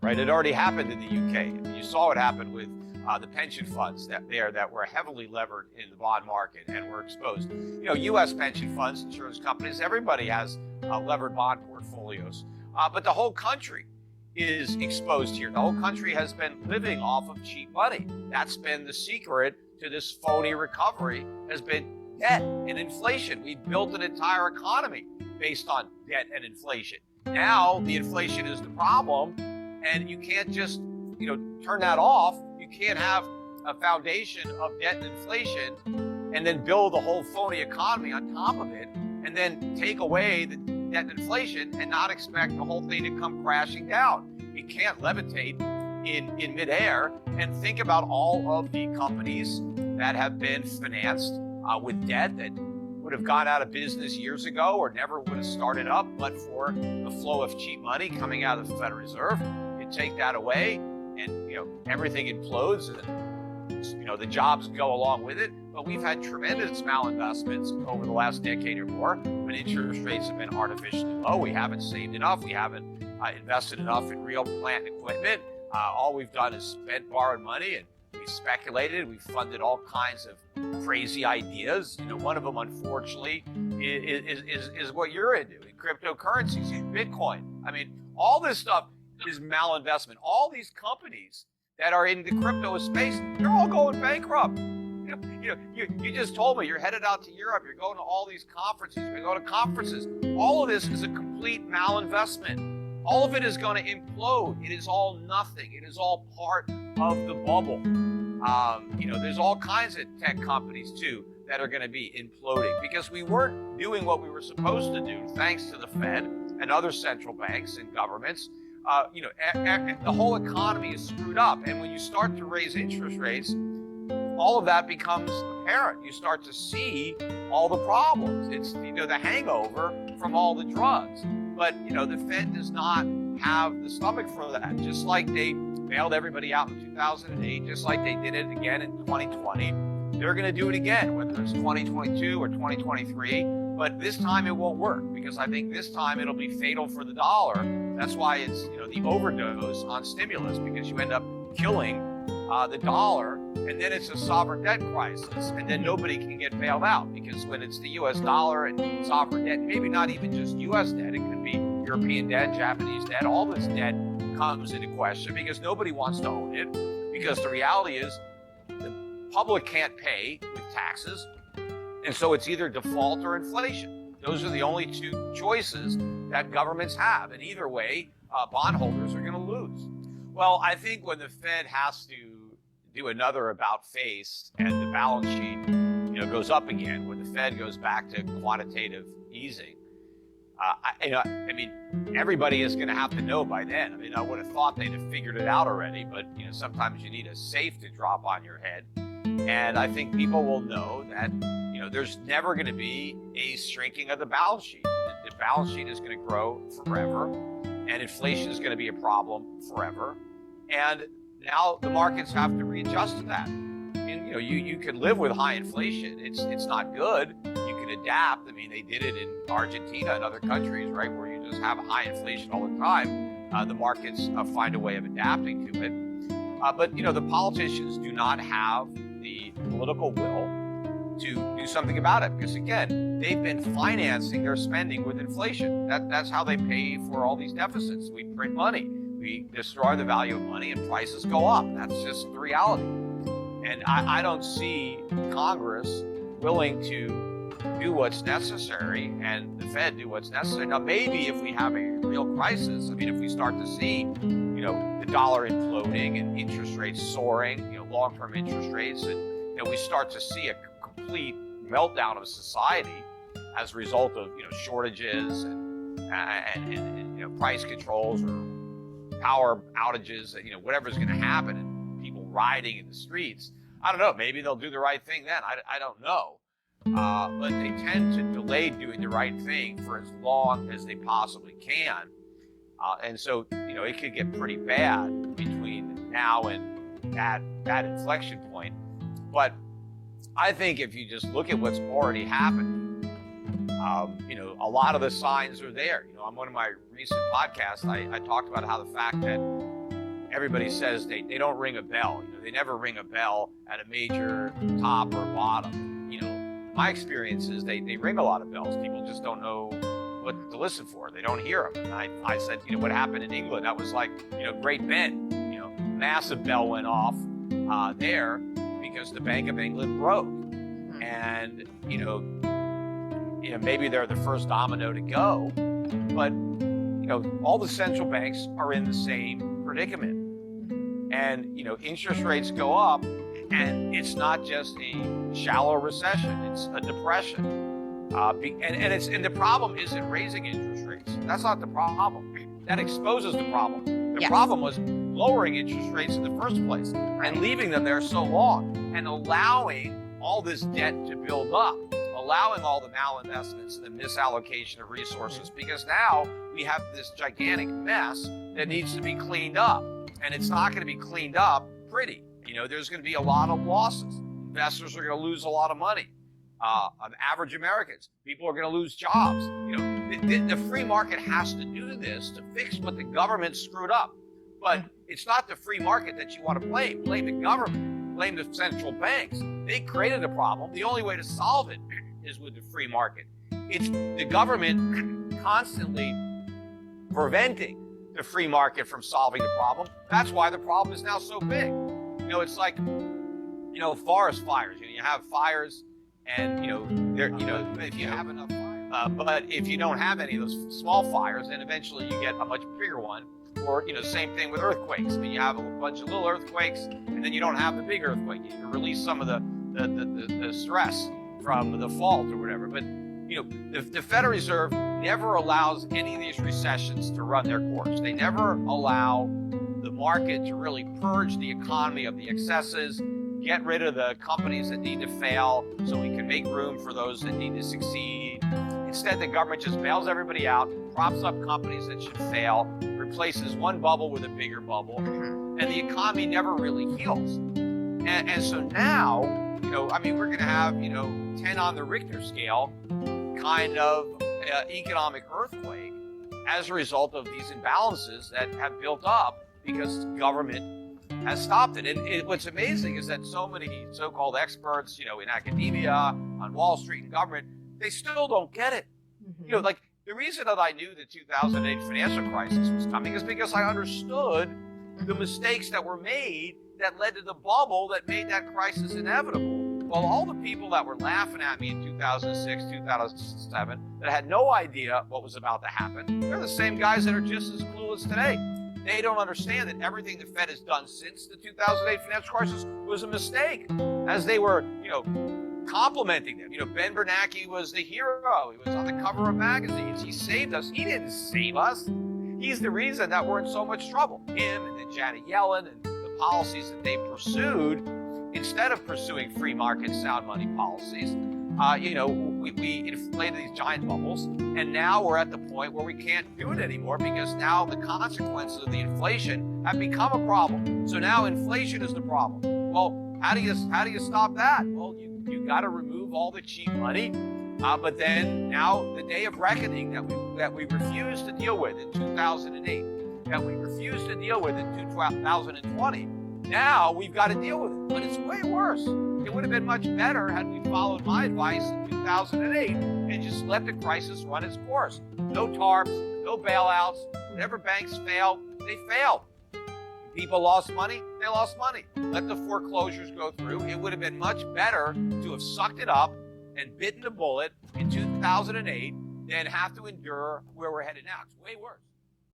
right? It already happened in the UK. I mean, you saw what happened with the pension funds that were heavily levered in the bond market and were exposed. You know, U.S. pension funds, insurance companies, everybody has levered bond portfolios, but the whole country is exposed here. The whole country has been living off of cheap money. That's been the secret to this phony recovery, has been debt and inflation. We built an entire economy based on debt and inflation. Now the inflation is the problem, and you can't just, turn that off. You can't have a foundation of debt and inflation and then build a whole phony economy on top of it, and then take away the debt and inflation and not expect the whole thing to come crashing down. It can't levitate in midair. And think about all of the companies that have been financed with debt that would have gone out of business years ago or never would have started up but for the flow of cheap money coming out of the Federal Reserve. You take that away and everything implodes, and the jobs go along with it. But we've had tremendous malinvestments over the last decade or more when interest rates have been artificially low. We haven't saved enough. We haven't invested enough in real plant and equipment. All we've done is spent borrowed money, and we speculated. We funded all kinds of crazy ideas. One of them, unfortunately, is what you're into, in cryptocurrencies, in Bitcoin. I mean, all this stuff is malinvestment. All these companies that are in the crypto space, they're all going bankrupt. You just told me you're headed out to Europe. You're going to all these conferences. You're going to conferences. All of this is a complete malinvestment. All of it is going to implode. It is all nothing. It is all part of the bubble. There's all kinds of tech companies too that are going to be imploding because we weren't doing what we were supposed to do, thanks to the Fed and other central banks and governments. The whole economy is screwed up, and when you start to raise interest rates, all of that becomes apparent. You start to see all the problems. It's the hangover from all the drugs. But the Fed does not have the stomach for that. Just like they bailed everybody out in 2008, just like they did it again in 2020, they're going to do it again, whether it's 2022 or 2023. But this time it won't work, because I think this time it'll be fatal for the dollar. That's why it's the overdose on stimulus, because you end up killing the dollar, and then it's a sovereign debt crisis, and then nobody can get bailed out, because when it's the U.S. dollar and sovereign debt, maybe not even just U.S. debt, it could be European debt, Japanese debt, all this debt comes into question because nobody wants to own it, because the reality is the public can't pay with taxes, and so it's either default or inflation. Those are the only two choices that governments have, and either way, bondholders are going to lose. Well, I think when the Fed has to do another about face and the balance sheet, goes up again, when the Fed goes back to quantitative easing, everybody is going to have to know by then. I would have thought they'd have figured it out already, but sometimes you need a safe to drop on your head, and I think people will know that there's never going to be a shrinking of the balance sheet. The balance sheet is going to grow forever, and inflation is going to be a problem forever. And now the markets have to readjust to that. You can live with high inflation. It's not good. You can adapt. They did it in Argentina and other countries, right, where you just have high inflation all the time. The markets find a way of adapting to it. But the politicians do not have the political will to do something about it, because again, they've been financing their spending with inflation. That's how they pay for all these deficits. We print money. We destroy the value of money and prices go up. That's just the reality. And I don't see Congress willing to do what's necessary and the Fed do what's necessary. Now, maybe if we have a real crisis, if we start to see, the dollar imploding and interest rates soaring, long-term interest rates, and we start to see a complete meltdown of society as a result of, shortages and price controls or power outages, whatever's going to happen, and people rioting in the streets. I don't know. Maybe they'll do the right thing then. I don't know. But they tend to delay doing the right thing for as long as they possibly can. And so, it could get pretty bad between now and that inflection point. But I think if you just look at what's already happened, a lot of the signs are there. On one of my recent podcasts, I talked about how the fact that everybody says they don't ring a bell. They never ring a bell at a major top or bottom. My experience is they ring a lot of bells. People just don't know what to listen for. They don't hear them. And I said, what happened in England? That was like, Great Ben. Massive bell went off there because the Bank of England broke. And, maybe they're the first domino to go, but, all the central banks are in the same predicament. And, interest rates go up, and it's not just a shallow recession, it's a depression. And the problem isn't raising interest rates. That's not the problem. That exposes the problem. The problem was lowering interest rates in the first place and leaving them there so long and allowing all this debt to build up, allowing all the malinvestments and the misallocation of resources, because now we have this gigantic mess that needs to be cleaned up. And it's not going to be cleaned up pretty. There's going to be a lot of losses. Investors are going to lose a lot of money. Average Americans, people are going to lose jobs. The free market has to do this to fix what the government screwed up. But it's not the free market that you want to blame. Blame the government. Blame the central banks. They created a problem. The only way to solve it is with the free market. It's the government constantly preventing the free market from solving the problem. That's why the problem is now so big. It's like, forest fires. You have fires, and if you have enough fires, but if you don't have any of those small fires, then eventually you get a much bigger one. Or same thing with earthquakes. You have a bunch of little earthquakes, and then you don't have the big earthquake. You can release some of the stress from the fault or whatever. But the Federal Reserve never allows any of these recessions to run their course. They never allow the market to really purge the economy of the excesses, get rid of the companies that need to fail so we can make room for those that need to succeed. Instead, the government just bails everybody out, props up companies that should fail, replaces one bubble with a bigger bubble, and the economy never really heals. And so now, we're going to have, 10 on the Richter scale kind of economic earthquake as a result of these imbalances that have built up because government has stopped it. And what's amazing is that so many so-called experts, in academia, on Wall Street and government, they still don't get it. The reason that I knew the 2008 financial crisis was coming is because I understood the mistakes that were made that led to the bubble that made that crisis inevitable. Well, all the people that were laughing at me in 2006, 2007, that had no idea what was about to happen, they're the same guys that are just as clueless today. They don't understand that everything the Fed has done since the 2008 financial crisis was a mistake, as they were, complimenting them. Ben Bernanke was the hero. He was on the cover of magazines. He saved us. He didn't save us. He's the reason that we're in so much trouble. Him and then Janet Yellen and the policies that they pursued instead of pursuing free market sound money policies. We inflated these giant bubbles, and now we're at the point where we can't do it anymore because now the consequences of the inflation have become a problem. So now inflation is the problem. Well, how do you stop that? Well, you got to remove all the cheap money, but then now the day of reckoning that we refused to deal with in 2008, that we refused to deal with in 2020, now we've got to deal with it. But it's way worse. It would have been much better had we followed my advice in 2008 and just let the crisis run its course. No TARPs, no bailouts. Whenever banks failed, they failed. People lost money, they lost money. Let the foreclosures go through. It would have been much better to have sucked it up and bitten the bullet in 2008 than have to endure where we're headed now. It's way worse.